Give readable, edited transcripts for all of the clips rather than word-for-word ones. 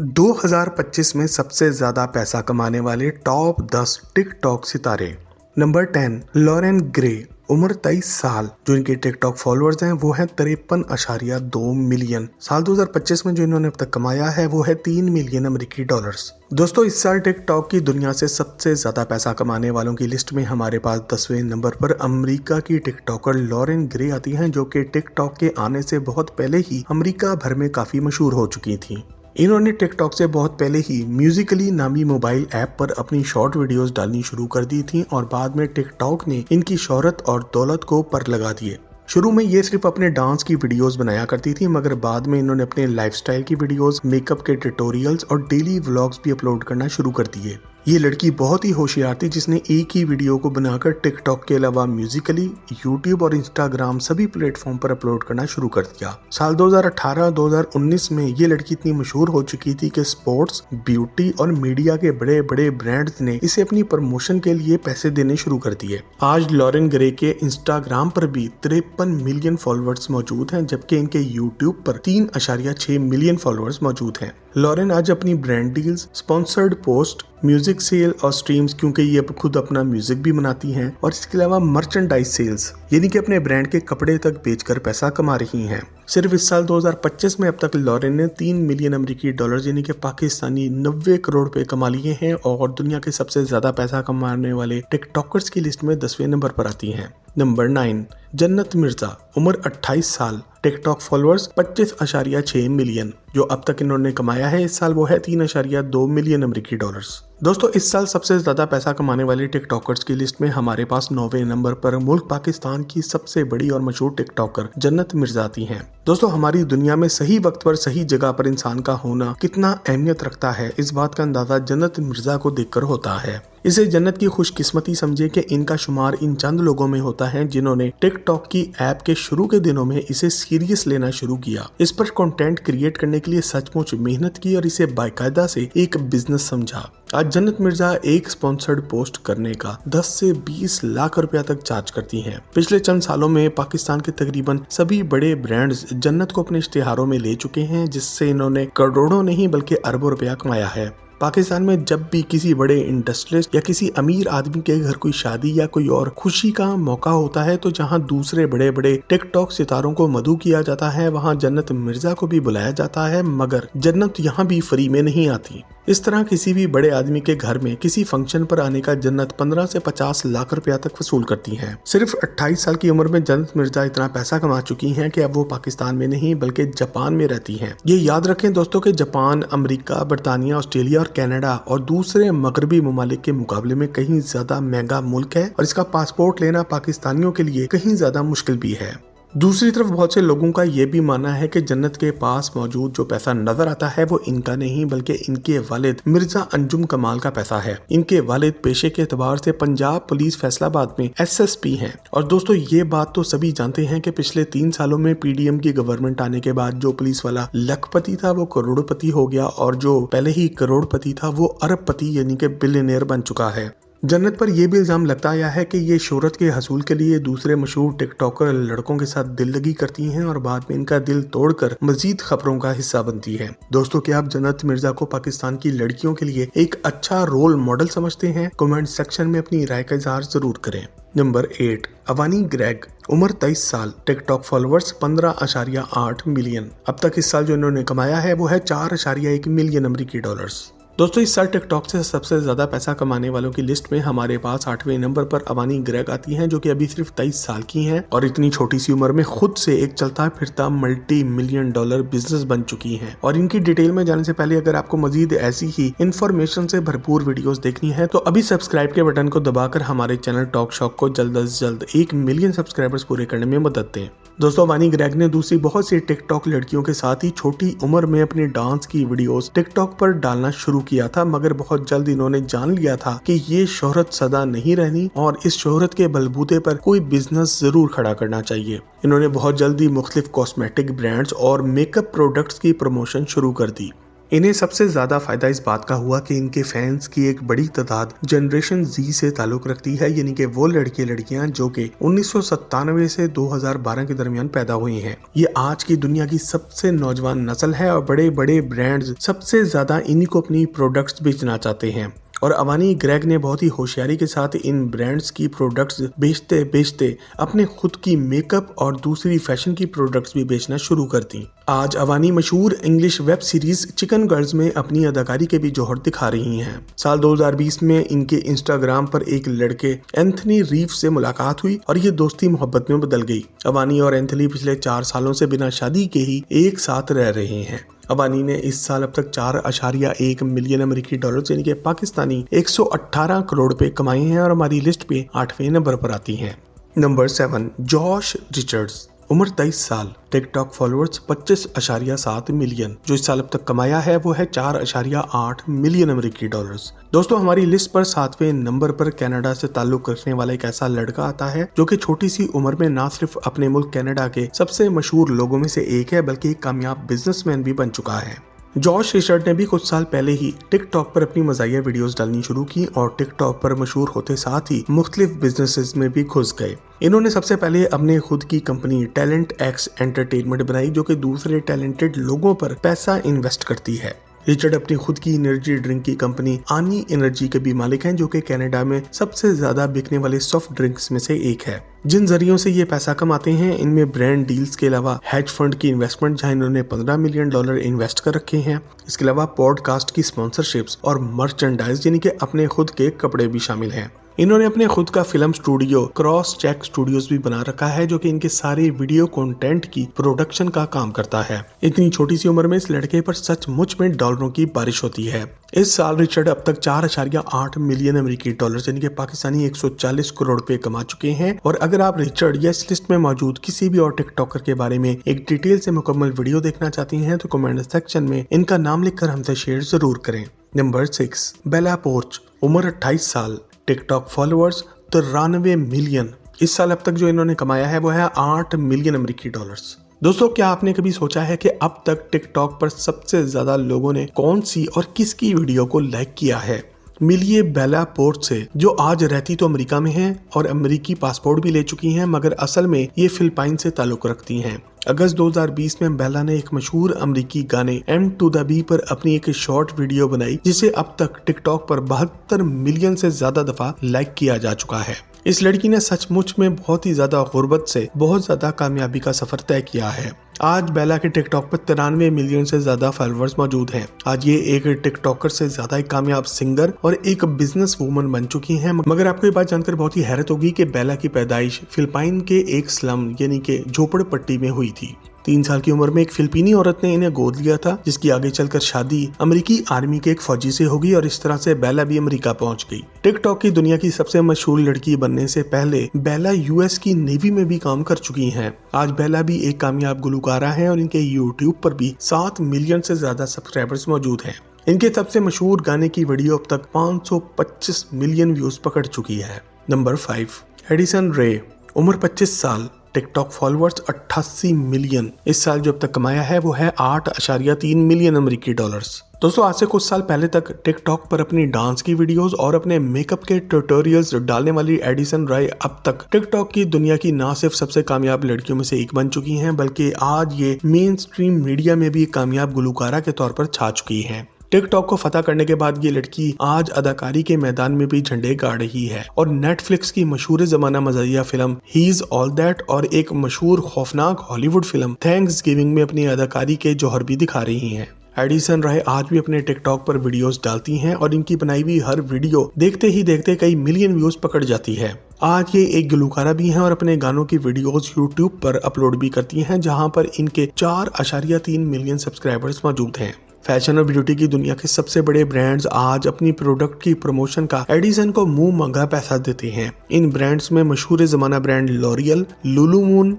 2025 में सबसे ज्यादा पैसा कमाने वाले टॉप 10 टिकटॉक सितारे। Number 10, Lauren Gray. उम्र 23 साल। जो इनके टिकटॉक फॉलोअर्स हैं वो है 53.2 मिलियन। साल 2025 में जो इन्होंने अब तक कमाया है वो है 3 मिलियन अमेरिकी डॉलर्स। दोस्तों, इस साल टिकटॉक की दुनिया से सबसे ज्यादा पैसा कमाने वालों की लिस्ट में हमारे पास 10वें नंबर पर अमेरिका की टिकटॉकर लॉरेन ग्रे आती हैं, जो कि टिकटॉक के आने से बहुत पहले ही अमेरिका भर में काफी मशहूर हो चुकी थी। इन्होंने टिकटॉक से बहुत पहले ही म्यूजिकली नामी मोबाइल ऐप पर अपनी शॉर्ट वीडियोस डालनी शुरू कर दी थी और बाद में टिकटॉक ने इनकी शोहरत और दौलत को पर लगा दिए। शुरू में ये सिर्फ अपने डांस की वीडियोस बनाया करती थी, मगर बाद में इन्होंने अपने लाइफस्टाइल की वीडियोस, मेकअप के ट्यूटोरियल्स और डेली व्लॉग्स भी अपलोड करना शुरू कर दिए। ये लड़की बहुत ही होशियार थी, जिसने एक ही वीडियो को बनाकर टिकटॉक के अलावा म्यूजिकली, यूट्यूब और इंस्टाग्राम सभी प्लेटफॉर्म पर अपलोड करना शुरू कर दिया। साल 2018-2019 में ये लड़की इतनी मशहूर हो चुकी थी कि स्पोर्ट्स, ब्यूटी और मीडिया के बड़े बड़े ब्रांड्स ने इसे अपनी प्रमोशन के लिए पैसे देने शुरू कर दिए। आज लॉरेन ग्रे के इंस्टाग्राम पर भी 53 मिलियन फॉलोअर्स मौजूद हैं, जबकि इनके यूट्यूब पर 3.6 मिलियन फॉलोअर्स मौजूद हैं। लॉरेन आज अपनी brand deals, sponsored post, music sale और स्ट्रीम्स, क्योंकि ये खुद अपना म्यूजिक भी बनाती हैं, और इसके अलावा मर्चेंडाइज सेल्स यानी कि अपने ब्रांड के कपड़े तक बेचकर पैसा कमा रही हैं। सिर्फ इस साल 2025 में अब तक लॉरेन ने 3 मिलियन अमेरिकी डॉलर यानी कि पाकिस्तानी 90 करोड़ रुपए कमा लिए हैं और दुनिया के सबसे ज्यादा पैसा कमाने वाले टिकटॉकर्स की लिस्ट में 10वें नंबर पर आती हैं। नंबर 9, जन्नत मिर्जा। उम्र 28 साल। TikTok followers 25.6 million. जो अब तक इन्होंने कमाया है इस साल वो है 3.2 मिलियन अमेरिकी डॉलर्स। दोस्तों, इस साल सबसे ज्यादा पैसा कमाने वाले टिकटॉकर्स की लिस्ट में हमारे पास 9वें नंबर पर मुल्क पाकिस्तान की सबसे बड़ी और मशहूर टिकटॉकर जन्नत मिर्जा आती हैं। दोस्तों, हमारी दुनिया में सही वक्त पर सही जगह पर इंसान का होना कितना अहमियत रखता है, इस बात का अंदाजा जन्नत मिर्जा को देखकर होता है। इसे जन्नत की खुशकिस्मती समझे कि इनका शुमार इन चंद लोगों में होता है जिन्होंने टिकटॉक की ऐप के शुरू के दिनों में इसे सीरियस लेना शुरू किया, इस पर कंटेंट क्रिएट करने के लिए सचमुच मेहनत की और इसे बाकायदा से एक बिजनेस समझा। आज जन्नत मिर्जा एक स्पॉन्सर्ड पोस्ट करने का 10 से 20 लाख रुपया तक चार्ज करती हैं। पिछले चंद सालों में पाकिस्तान के तकरीबन सभी बड़े ब्रांड्स जन्नत को अपने इश्तिहारों में ले चुके हैं, जिससे इन्होंने करोड़ों नहीं बल्कि अरबों रुपया कमाया है। पाकिस्तान में जब भी किसी बड़े इंडस्ट्रियलिस्ट या किसी अमीर आदमी के घर कोई शादी या कोई और खुशी का मौका होता है, तो जहां दूसरे बड़े बड़े टिकटॉक सितारों को मदऊ किया जाता है, वहां जन्नत मिर्जा को भी बुलाया जाता है, मगर जन्नत यहां भी फ्री में नहीं आती। इस तरह किसी भी बड़े आदमी के घर में किसी फंक्शन पर आने का जन्नत 15 से 50 लाख रुपया तक वसूल करती हैं। सिर्फ 28 साल की उम्र में जन्नत मिर्जा इतना पैसा कमा चुकी हैं कि अब वो पाकिस्तान में नहीं बल्कि जापान में रहती हैं। ये याद रखें दोस्तों कि जापान, अमेरिका, बरतानिया, ऑस्ट्रेलिया और कनाडा और दूसरे मगरबी ममालिक के मुकाबले में कहीं ज्यादा महंगा मुल्क है और इसका पासपोर्ट लेना पाकिस्तानियों के लिए कहीं ज्यादा मुश्किल भी है। दूसरी तरफ बहुत से लोगों का ये भी मानना है कि जन्नत के पास मौजूद जो पैसा नजर आता है वो इनका नहीं बल्कि इनके वालिद मिर्जा अंजुम कमाल का पैसा है। इनके वालिद पेशे के एतबार से पंजाब पुलिस फैसलाबाद में SSP हैं। और दोस्तों, ये बात तो सभी जानते हैं कि पिछले 3 सालों में PDM की गवर्नमेंट आने के बाद जो पुलिस वाला लखपति था वो करोड़पति हो गया और जो पहले ही करोड़पति था वो अरबपति यानी कि बिलियनियर बन चुका है। जन्नत पर यह भी इल्जाम लगता आया है कि ये शोहरत के हसूल के लिए दूसरे मशहूर टिकटॉकर लड़कों के साथ दिल लगी करती हैं और बाद में इनका दिल तोड़कर मजीद खबरों का हिस्सा बनती है। दोस्तों, क्या आप जन्नत मिर्जा को पाकिस्तान की लड़कियों के लिए एक अच्छा रोल मॉडल समझते हैं? कमेंट सेक्शन में अपनी राय का इजहार जरूर करें। Number 8, Avani Greg. उम्र 23 साल। TikTok followers 15.8 million. अब तक इस साल जो इन्होंने कमाया है वो है 4.1 मिलियन अमेरिकी डॉलर्स। दोस्तों, इस साल टिकटॉक से सबसे ज्यादा पैसा कमाने वालों की लिस्ट में हमारे पास 8वें नंबर पर अवानी ग्रेग आती हैं, जो कि अभी सिर्फ 23 साल की हैं और इतनी छोटी सी उम्र में खुद से एक चलता फिरता $multi-million बिजनेस बन चुकी हैं। और इनकी डिटेल में जाने से पहले अगर आपको मजीद ऐसी ही इंफॉर्मेशन से भरपूर वीडियोस देखनी है तो अभी सब्सक्राइब के बटन को दबाकर हमारे चैनल टॉक शॉक को जल्द से जल्द 1 मिलियन सब्सक्राइबर्स पूरे करने में मदद दें। दोस्तों, अवानी ग्रेग ने दूसरी बहुत सी टिकटॉक लड़कियों के साथ ही छोटी उम्र में अपने डांस की वीडियोस टिकटॉक पर डालना शुरू किया था, मगर बहुत जल्द इन्होंने जान लिया था कि ये शोहरत सदा नहीं रहनी और इस शोहरत के बलबूते पर कोई बिजनेस जरूर खड़ा करना चाहिए। इन्होंने बहुत जल्दी मुख्तलिफ कॉस्मेटिक ब्रांड्स और मेकअप प्रोडक्ट्स की प्रमोशन शुरू कर दी। इन्हें सबसे ज्यादा फायदा इस बात का हुआ कि इनके फैंस की एक बड़ी तादाद जनरेशन जी से ताल्लुक रखती है, यानी कि वो लड़के लड़कियां जो कि 1997 से 2012 के दरमियान पैदा हुई हैं। ये आज की दुनिया की सबसे नौजवान नस्ल है और बड़े बड़े ब्रांड्स सबसे ज्यादा इन्हीं को अपनी प्रोडक्ट्स बेचना चाहते हैं। और अवानी ग्रेग ने बहुत ही होशियारी के साथ इन ब्रांड्स की प्रोडक्ट्स बेचते बेचते अपने खुद की मेकअप और दूसरी फैशन की प्रोडक्ट्स भी बेचना शुरू कर दी। आज अवानी मशहूर English web series chicken girls में अपनी अदाकारी के भी जौहर दिखा रही हैं। साल 2020 में इनके इंस्टाग्राम पर एक लड़के एंथनी रीव से मुलाकात हुई और ये दोस्ती मोहब्बत में बदल गई। अवानी और एंथनी पिछले 4 सालों से बिना शादी के ही एक साथ रह रहे हैं। अवानी ने इस साल अब तक 4.1 मिलियन अमेरिकी डॉलर यानी कि पाकिस्तानी 118 करोड़ रुपए कमाए हैं और हमारी लिस्ट पे 8वें नंबर पर आती हैं। नंबर 7, जॉश रिचर्ड्स, उम्र 23 साल, टिकटॉक फॉलोअर्स 25.7 मिलियन। जो इस साल अब तक कमाया है वो है 4.8 मिलियन अमेरिकी डॉलर्स। दोस्तों हमारी लिस्ट पर 7वें नंबर पर कनाडा से ताल्लुक रखने वाला एक ऐसा लड़का आता है जो कि छोटी सी उम्र में ना सिर्फ अपने मुल्क कनाडा के सबसे मशहूर लोगों में से एक है बल्कि एक कामयाब बिजनेसमैन भी बन चुका है। जॉश रिचर्ड ने भी कुछ साल पहले ही टिकटॉक पर अपनी मज़ाहिया वीडियोस डालनी शुरू की और टिकटॉक पर मशहूर होते साथ ही मुख्तलिफ बिजनेसेस में भी घुस गए। इन्होंने सबसे पहले अपने खुद की कंपनी टैलेंट एक्स एंटरटेनमेंट बनाई जो कि दूसरे टैलेंटेड लोगों पर पैसा इन्वेस्ट करती है। रिचर्ड अपनी खुद की एनर्जी ड्रिंक की कंपनी आनी एनर्जी के भी मालिक हैं जो कि कनाडा में सबसे ज्यादा बिकने वाले सॉफ्ट ड्रिंक्स में से एक है। जिन जरियों से ये पैसा कमाते हैं इनमें ब्रांड डील्स के अलावा हेज फंड की इन्वेस्टमेंट जहां इन्होंने $15 मिलियन इन्वेस्ट कर रखे हैं। इसके अलावा पॉडकास्ट की स्पॉन्सरशिप्स और मर्चेंडाइज यानी कि अपने खुद के कपड़े भी शामिल हैं। इन्होंने अपने खुद का film studio cross check studios भी बना रखा है जो कि इनके सारे वीडियो कंटेंट की प्रोडक्शन का काम करता है। इतनी छोटी सी उम्र में इस लड़के पर सचमुच में डॉलरों की बारिश होती है। इस साल रिचर्ड अब तक 4.8 मिलियन अमेरिकी डॉलर यानी कि पाकिस्तानी 140 करोड़ रुपए कमा चुके हैं। और अगर आप रिचर्ड या इस लिस्ट में मौजूद किसी भी और टिकटॉकर के बारे में एक डिटेल से मुकम्मल वीडियो देखना चाहती हैं तो कमेंट सेक्शन में इनका नाम लिखकर हमसे शेयर जरूर करें। नंबर 6, बेला पोर्च, उम्र 28 साल, टिकटॉक फॉलोअर्स 93 मिलियन। इस साल अब तक जो इन्होंने कमाया है वो है 8 मिलियन अमेरिकी डॉलर्स। दोस्तों क्या आपने कभी सोचा है कि अब तक टिकटॉक पर सबसे ज्यादा लोगों ने कौन सी और किसकी वीडियो को लाइक किया है? मिलिए बेला पोर्च से, जो आज रहती तो अमेरिका में है और अमेरिकी पासपोर्ट भी ले चुकी हैं मगर असल में ये फिलिपाइन से ताल्लुक रखती हैं। अगस्त 2020 में बेला ने एक मशहूर अमेरिकी गाने एम टू द बी पर अपनी एक शॉर्ट वीडियो बनाई जिसे अब तक टिकटॉक पर 72 मिलियन से ज्यादा दफा लाइक किया जा चुका है। इस लड़की ने सचमुच में बहुत ही ज्यादा गुर्बत से बहुत ज्यादा कामयाबी का सफर तय किया है। आज बेला के टिकटॉक पर 93 मिलियन से ज्यादा फॉलोअर्स मौजूद हैं। आज ये एक टिकटॉकर से ज्यादा एक कामयाब सिंगर और एक बिजनेस वूमन बन चुकी हैं। मगर आपको ये बात जानकर बहुत ही हैरत होगी कि बेला की पैदाइश फिलिपाइन के एक स्लम यानी कि झोपड़पट्टी में हुई थी। 3 साल की उम्र में एक फिलिपीनी औरत ने इन्हें गोद लिया था जिसकी आगे चलकर शादी अमेरिकी आर्मी के एक फौजी से होगी और इस तरह से बेला भी अमेरिका पहुंच गई। टिकटॉक की दुनिया की सबसे मशहूर लड़की बनने से पहले बेला यूएस की नेवी में भी काम कर चुकी हैं। आज बेला भी एक कामयाब गुलकारा है और इनके यूट्यूब पर भी 7 मिलियन से ज्यादा सब्सक्राइबर्स मौजूद हैं। इनके सबसे मशहूर गाने की वीडियो अब तक 525 मिलियन व्यूज पकड़ चुकी है। नंबर 5, एडिसन रे, उम्र 25 साल, टिकटॉक फॉलोअर्स 88 मिलियन। इस साल जो अब तक कमाया है वो है 8.3 मिलियन अमेरिकी डॉलर्स। दोस्तों आज से कुछ साल पहले तक टिकटॉक पर अपनी डांस की वीडियोस और अपने मेकअप के ट्यूटोरियल्स डालने वाली एडिसन राय अब तक टिकटॉक की दुनिया की ना सिर्फ सबसे कामयाब लड़कियों में से एक बन चुकी हैं बल्कि आज ये मेन स्ट्रीम मीडिया में भी कामयाब गुलकारा के तौर पर छा चुकी हैं। टिकटॉक को फतह करने के बाद ये लड़की आज अदाकारी के मैदान में भी झंडे गाड़ रही है और नेटफ्लिक्स की मशहूर जमाना मज़ाहिया film he is all that और एक मशहूर खौफनाक हॉलीवुड फिल्म थैंक्स गिविंग में अपनी अदाकारी के जौहर भी दिखा रही हैं। एडिसन राय आज भी अपने टिकटॉक पर वीडियोस डालती हैं और इनकी बनाई हुई हर वीडियो देखते ही देखते कई मिलियन व्यूज पकड़ जाती है। आज ये एक गुलकारा भी हैं और अपने गानों की वीडियोस यूट्यूब पर अपलोड भी करती हैं जहां पर इनके 4.3 मिलियन सब्सक्राइबर्स मौजूद हैं। फैशन और ब्यूटी की दुनिया के सबसे बड़े ब्रांड्स आज अपनी प्रोडक्ट की प्रमोशन का एडिसन को मुंह मंगा पैसा देते हैं। इन ब्रांड्स में मशहूर जमाना brand L'Oreal, Lululemon,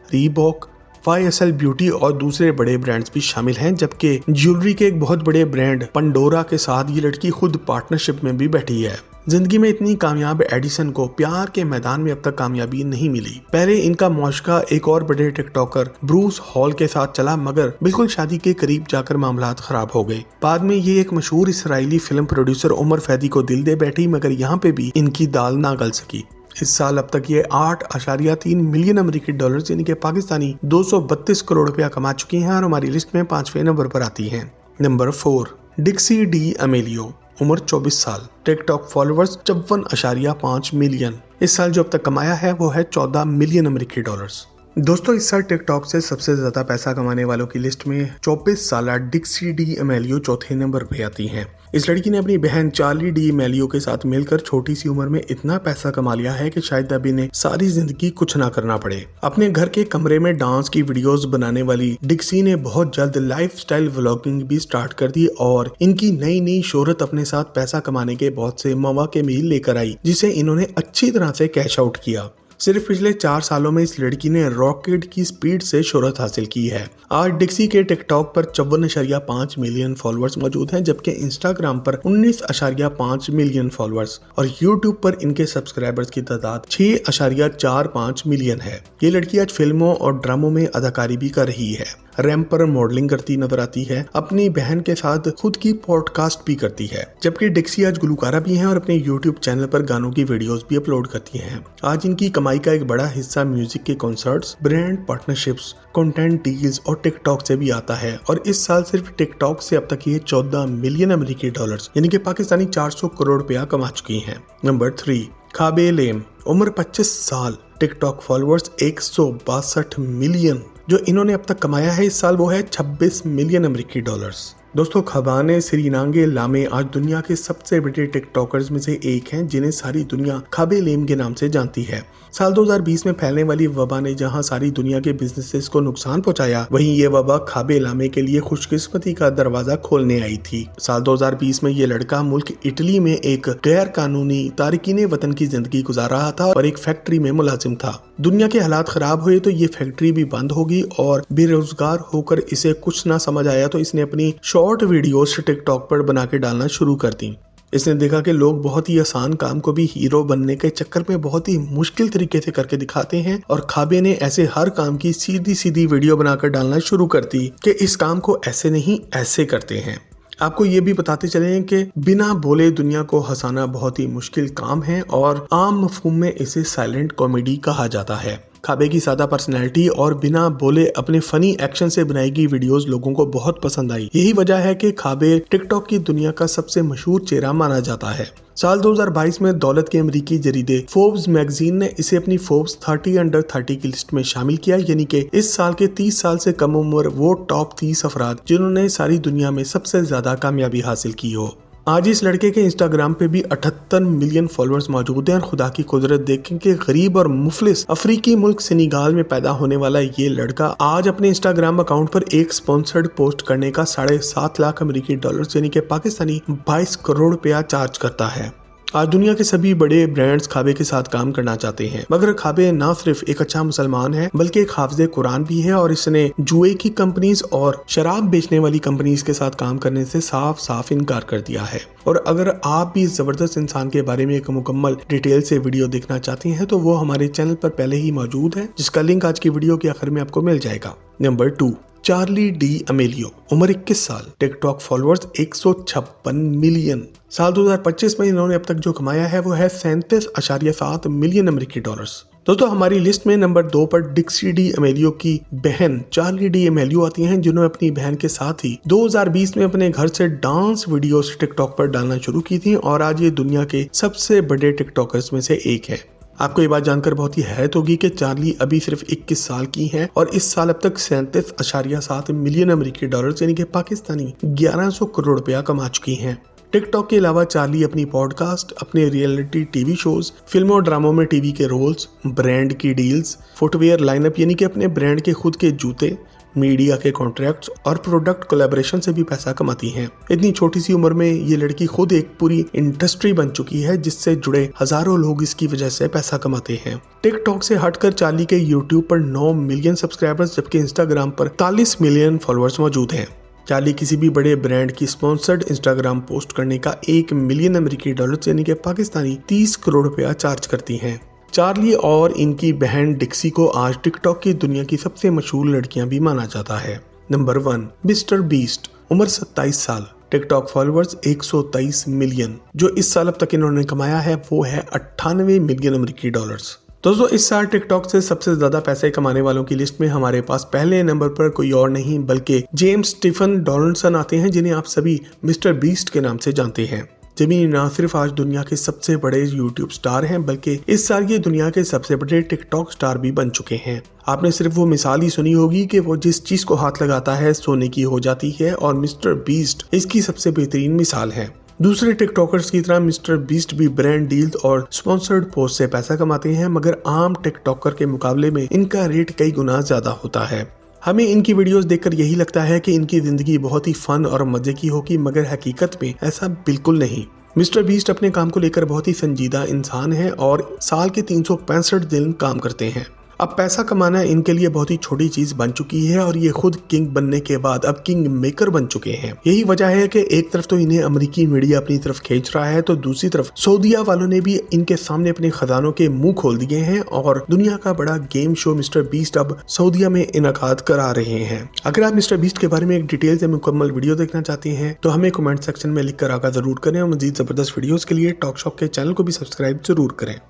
Reebok, YSL beauty और दूसरे बड़े ब्रांड्स भी शामिल हैं। जबकि ज्वेलरी के एक बहुत बड़े ब्रांड पंडोरा के साथ ये लड़की खुद पार्टनरशिप में भी बैठी है। जिंदगी में इतनी कामयाब एडिसन को प्यार के मैदान में अब तक कामयाबी नहीं मिली। पहले इनका मौशका एक और बड़े टिकटॉकर ब्रूस हॉल के साथ चला, मगर बिल्कुल शादी के करीब जाकर मामलात खराब हो गए। बाद में ये एक मशहूर Israeli film producer Umar Faidi को दिल दे बैठी, मगर यहाँ पे भी इनकी दाल ना गल सकी। इस साल अब तक ये 8.3 मिलियन अमेरिकी डॉलर यानी कि पाकिस्तानी 232 करोड़ रुपया कमा चुकी हैं और हमारी लिस्ट में 5वें नंबर पर आती हैं। नंबर 4, डिक्सी डी अमेलियो, उम्र 24 साल, टिकटॉक फॉलोअर्स 54.5 मिलियन। इस साल जो अब तक कमाया है वो है 14 मिलियन अमेरिकी डॉलर्स। दोस्तों इस साल टिकटॉक से सबसे ज्यादा पैसा कमाने वालों की लिस्ट में 24 साल डिक्सी डी अमेलियो चौथे नंबर पे आती हैं। इस लड़की ने अपनी बहन चार्ली डी अमेलियो के साथ मिलकर छोटी सी उम्र में इतना पैसा कमा लिया है कि शायद अब इन्हें सारी जिंदगी कुछ ना करना पड़े। अपने घर के कमरे में डांस की वीडियोस बनाने वाली डिक्सी ने बहुत जल्द लाइफस्टाइल व्लॉगिंग भी स्टार्ट कर दी और इनकी नई नई शोहरत अपने साथ पैसा कमाने के बहुत से मौके भी लेकर आई, जिसे इन्होंने अच्छी तरह से कैश आउट किया। सिर्फ पिछले 4 सालों में इस लड़की ने रॉकेट की स्पीड से शोहरत हासिल की है। आज डिक्सी के टिकटॉक पर 54.5 मिलियन फॉलोअर्स मौजूद हैं, जबकि इंस्टाग्राम पर 19.5 मिलियन फॉलोअर्स और यूट्यूब पर इनके सब्सक्राइबर्स की तादाद 6.45 मिलियन है। ये लड़की आज फिल्मों और ड्रामों में अदाकारी भी कर रही है, रैंप पर मॉडलिंग करती नजर आती है, अपनी बहन के साथ खुद की पॉडकास्ट भी करती है। जबकि डिक्सी आज गुलकारा भी हैं और अपने यूट्यूब चैनल पर गानों की वीडियोस भी अपलोड करती हैं। आज इनकी कमाई का एक बड़ा हिस्सा म्यूजिक के concerts, brand partnerships, content deals और टिकटॉक से भी आता है और इस साल सिर्फ टिकटॉक से अब तक ये 14 मिलियन अमेरिकी डॉलर्स यानी कि पाकिस्तानी 400 करोड़ रुपया कमा चुकी हैं। नंबर 3, खाबे लेम, उम्र 25 साल, टिकटॉक फॉलोअर्स 162 मिलियन। जो इन्होंने अब तक कमाया है इस साल वो है 26 मिलियन अमेरिकी डॉलर्स। दोस्तों खबाने सिरीनांगे लामे आज दुनिया के सबसे बड़े टिकटॉकर्स में से एक हैं, जिन्हें सारी दुनिया खाबे लेम के नाम से जानती है। साल 2020 में फैलने वाली वबा ने जहां सारी दुनिया के बिजनेसेस को नुकसान पहुंचाया, वहीं ये वबा खाबे लामे के लिए खुशकिस्मती का दरवाजा खोलने आई थी। साल 2020 में ये लड़का मुल्क इटली में एक गैर कानूनी तारकीने वतन की जिंदगी गुजार रहा था और एक फैक्ट्री में मुलाजिम था। दुनिया के हालात खराब हुए तो ये फैक्ट्री भी बंद होगी और बेरोजगार होकर इसे कुछ ना समझ आया तो इसने अपनी शॉर्ट वीडियोस टिकटॉक पर बना के डालना शुरू कर दी। इसने देखा कि लोग बहुत ही आसान काम को भी हीरो बनने के चक्कर में बहुत ही मुश्किल तरीके से करके दिखाते हैं और खाबे ने ऐसे हर काम की सीधी सीधी वीडियो बनाकर डालना शुरू कर दी कि इस काम को ऐसे नहीं ऐसे करते हैं। आपको ये भी बताते चले कि बिना बोले दुनिया को हंसाना बहुत ही मुश्किल काम है और आम मफहूम में इसे साइलेंट कॉमेडी कहा जाता है। खाबे की सादा पर्सनैलिटी और बिना बोले अपने फनी एक्शन से बनाई गई वीडियोस लोगों को बहुत पसंद आई। यही वजह है कि खाबे टिकटॉक की दुनिया का सबसे मशहूर चेहरा माना जाता है। साल 2022 में दौलत के अमेरिकी जरीदे फोर्ब्स मैगजीन ने इसे अपनी फोर्ब्स 30 अंडर 30 की लिस्ट में शामिल किया, यानी कि इस साल के 30 साल से कम उम्र वो टॉप 30 अफराद जिन्होंने सारी दुनिया में सबसे ज्यादा कामयाबी हासिल की हो। आज इस लड़के के इंस्टाग्राम पे भी 78 मिलियन फॉलोअर्स मौजूद हैं और खुदा की कुदरत देखें कि गरीब और मुफलिस अफ्रीकी मुल्क सेनेगाल में पैदा होने वाला ये लड़का आज अपने इंस्टाग्राम अकाउंट पर एक स्पॉन्सर्ड पोस्ट करने का 7.5 लाख अमेरिकी डॉलर्स यानी कि पाकिस्तानी 22 करोड़ रुपया चार्ज करता है। आज दुनिया के सभी बड़े ब्रांड्स खाबे के साथ काम करना चाहते हैं, मगर खाबे ना सिर्फ एक अच्छा मुसलमान है बल्कि एक हाफिज़े कुरान भी है और इसने जुए की कंपनीज और शराब बेचने वाली कंपनीज के साथ काम करने से साफ साफ इनकार कर दिया है। और अगर आप भी इस जबरदस्त इंसान के बारे में एक मुकम्मल डिटेल से वीडियो देखना चाहते हैं तो वो हमारे चैनल पर पहले ही मौजूद है, जिसका लिंक आज की वीडियो के आखिर में आपको मिल जाएगा। नंबर 2, चार्ली डी अमेलियो, उम्र 21 साल, टिकटॉक फॉलोअर्स 156 मिलियन। साल 2025 में इन्होंने अब तक जो कमाया है वो है 37.7 मिलियन अमेरिकी डॉलर्स। दोस्तों हमारी लिस्ट में नंबर 2 पर डिक्सी डी अमेलियो की बहन चार्ली डी अमेलियो आती हैं, जिन्होंने अपनी बहन के साथ ही 2020 में अपने घर से डांस वीडियोस टिकटॉक पर डालना शुरू की थी और आज ये दुनिया के सबसे बड़े टिकटॉकर्स में से एक है। आपको ये बात जानकर बहुत ही हैरत होगी कि चार्ली अभी सिर्फ 21 साल की हैं और इस साल अब तक 37.7 मिलियन अमेरिकी डॉलर्स यानी कि पाकिस्तानी 1100 करोड़ रुपया कमा चुकी हैं। टिकटॉक के अलावा चार्ली अपनी पॉडकास्ट, अपने रियलिटी टीवी शोज, फिल्मों और ड्रामों में टीवी के रोल्स, ब्रांड की डील्स, फुटवेयर लाइनअप यानी कि अपने ब्रांड के खुद के जूते, मीडिया के कॉन्ट्रैक्ट्स और प्रोडक्ट कोलैबोरेशन से भी पैसा कमाती हैं। इतनी छोटी सी उम्र में ये लड़की खुद एक पूरी इंडस्ट्री बन चुकी है, जिससे जुड़े हजारों लोग इसकी वजह से पैसा कमाते हैं। टिकटॉक से हटकर चार्ली के यूट्यूब पर 9 मिलियन सब्सक्राइबर्स जबकि इंस्टाग्राम पर 40 मिलियन फॉलोअर्स मौजूद हैं। चार्ली किसी भी बड़े ब्रांड की स्पॉन्सर्ड इंस्टाग्राम पोस्ट करने का 1 मिलियन अमेरिकी डॉलर यानी कि पाकिस्तानी 30 करोड़ रुपया चार्ज करती हैं। चार्ली और इनकी बहन डिक्सी को आज टिकटॉक की दुनिया की सबसे मशहूर लड़कियां भी माना जाता है। नंबर 1, मिस्टर बीस्ट, उम्र 27 साल, टिकटॉक फॉलोअर्स 123 मिलियन। जो इस साल अब तक इन्होंने कमाया है वो है 98 मिलियन अमेरिकी डॉलर्स। दोस्तों इस साल टिकटॉक से सबसे ज्यादा पैसे कमाने वालों की लिस्ट में हमारे पास पहले नंबर पर कोई और नहीं बल्कि जेम्स स्टीफन डॉनल्डसन आते हैं, जिन्हें आप सभी मिस्टर बीस्ट के नाम से जानते हैं। जिमी ना सिर्फ आज दुनिया के सबसे बड़े यूट्यूब स्टार हैं बल्कि इस साल ये दुनिया के सबसे बड़े टिकटॉक स्टार भी बन चुके हैं। आपने सिर्फ वो मिसाल ही सुनी होगी कि वो जिस चीज को हाथ लगाता है सोने की हो जाती है, और मिस्टर बीस्ट इसकी सबसे बेहतरीन मिसाल है। दूसरे टिकटॉकर्स की तरह मिस्टर बीस्ट भी ब्रांड डील्स और स्पॉन्सर्ड पोस्ट से पैसा कमाते हैं, मगर आम टिकटॉकर के मुकाबले में इनका रेट कई गुना ज्यादा होता है। हमें इनकी वीडियोस देखकर यही लगता है कि इनकी जिंदगी बहुत ही फन और मजे की होगी, मगर हकीकत में ऐसा बिल्कुल नहीं। मिस्टर बीस्ट अपने काम को लेकर बहुत ही संजीदा इंसान है और साल के 365 दिन काम करते हैं। अब पैसा कमाना इनके लिए बहुत ही छोटी चीज बन चुकी है और ये खुद किंग बनने के बाद अब किंग मेकर बन चुके हैं। यही वजह है कि एक तरफ तो इन्हें अमेरिकी मीडिया अपनी तरफ खींच रहा है, तो दूसरी तरफ सऊदीया वालों ने भी इनके सामने अपने खजानों के मुंह खोल दिए हैं और दुनिया का बड़ा गेम शो मिस्टर बीस्ट अब सऊदीया में इनकाद करा रहे हैं। अगर आप मिस्टर बीस्ट के बारे में एक डिटेल से मुकम्मल वीडियो देखना चाहते हैं तो हमें कमेंट सेक्शन में लिख कर आगा जरूर करें और मजीद जबरदस्त वीडियोस के लिए टॉक शॉप के चैनल को भी सब्सक्राइब जरूर करें।